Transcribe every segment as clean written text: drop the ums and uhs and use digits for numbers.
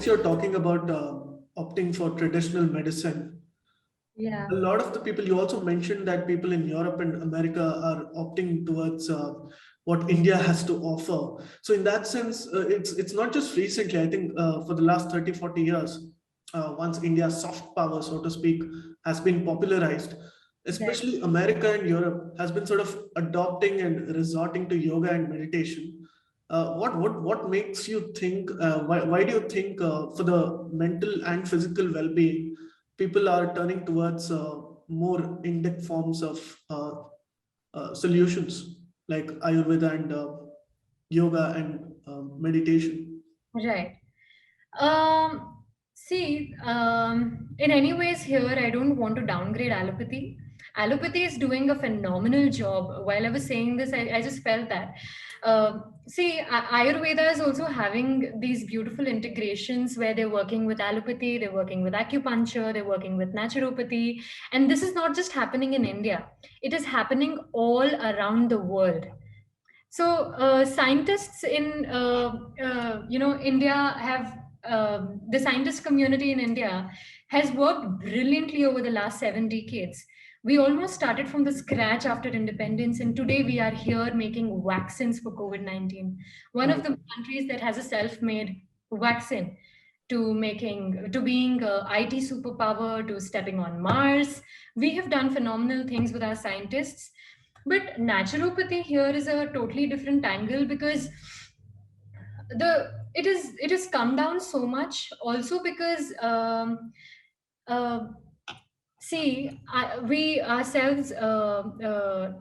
since you're talking about opting for traditional medicine, Yeah. a lot of the people, you also mentioned that people in Europe and America are opting towards what India has to offer. So in that sense, it's not just recently. I think for the last 30, 40 years, once India's soft power, so to speak, has been popularized, Right. especially America and Europe has been sort of adopting and resorting to yoga and meditation. What makes you think? Why do you think for the mental and physical well-being, people are turning towards more in-depth forms of solutions like Ayurveda and yoga and meditation? Right. See, in any ways here, I don't want to downgrade allopathy. Allopathy is doing a phenomenal job. While I was saying this, I just felt that. See, Ayurveda is also having these beautiful integrations where they're working with allopathy, they're working with acupuncture, they're working with naturopathy. And this is not just happening in India, it is happening all around the world. So scientists in India have the scientist community in India has worked brilliantly over the last 7 decades. We almost started from the scratch after independence, and today we are here making vaccines for COVID-19. One of Right. the countries that has a self-made vaccine to being a IT superpower to stepping on Mars. We have done phenomenal things with our scientists, but naturopathy here is a totally different angle because it has come down so much also because uh, see, we ourselves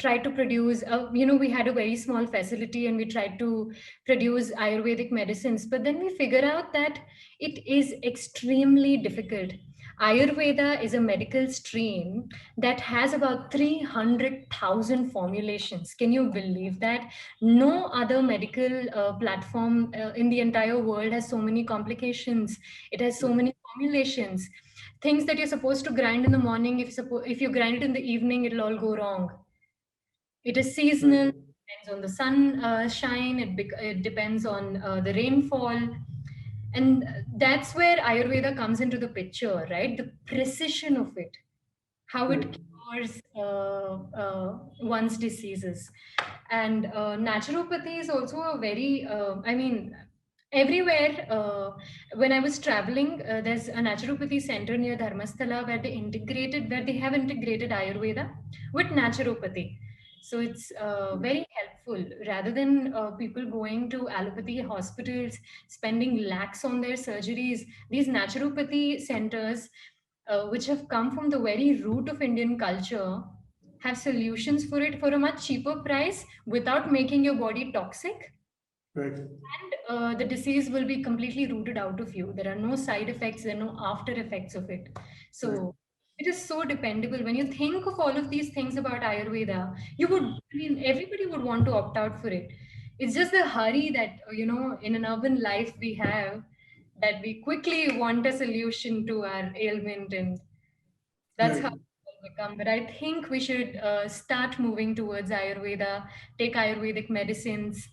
tried to produce, we had a very small facility and we tried to produce Ayurvedic medicines, but then we figured out that it is extremely difficult. Ayurveda is a medical stream that has about 300,000 formulations. Can you believe that? No other medical platform in the entire world has so many complications. It has so many formulations. Things that you're supposed to grind in the morning, if you grind it in the evening, it'll all go wrong. It is seasonal, Right. depends on the sun shine, it depends on the rainfall. And that's where Ayurveda comes into the picture, right? The precision of it, how it Right. cures one's diseases. And naturopathy is also a very, everywhere. When I was traveling, there's a naturopathy center near Dharmasthala where they have integrated Ayurveda with naturopathy. So it's very helpful rather than people going to allopathy hospitals, spending lakhs on their surgeries. These naturopathy centers, which have come from the very root of Indian culture, have solutions for it for a much cheaper price without making your body toxic. Right. And the disease will be completely rooted out of you. There are no side effects, there are no after effects of it. Right. So it is so dependable. When you think of all of these things about Ayurveda, everybody would want to opt out for it. It's just the hurry that, in an urban life we have, that we quickly want a solution to our ailment, and that's how Right. it will become. But I think we should start moving towards Ayurveda, take Ayurvedic medicines.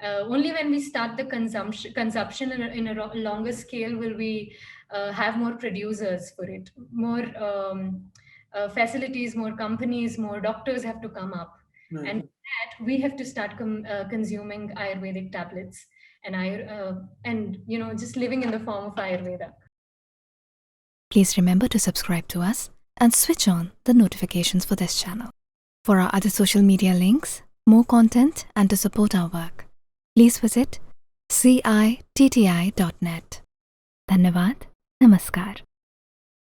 Only when we start the consumption in a longer scale will we have more producers for it, more facilities, more companies, more doctors have to come up, and Right. that we have to start consuming Ayurvedic tablets and just living in the form of Ayurveda. Please remember to subscribe to us and switch on the notifications for this channel. For our other social media links, more content, and to support our work, please visit citti.net. Dhanyavad. Namaskar.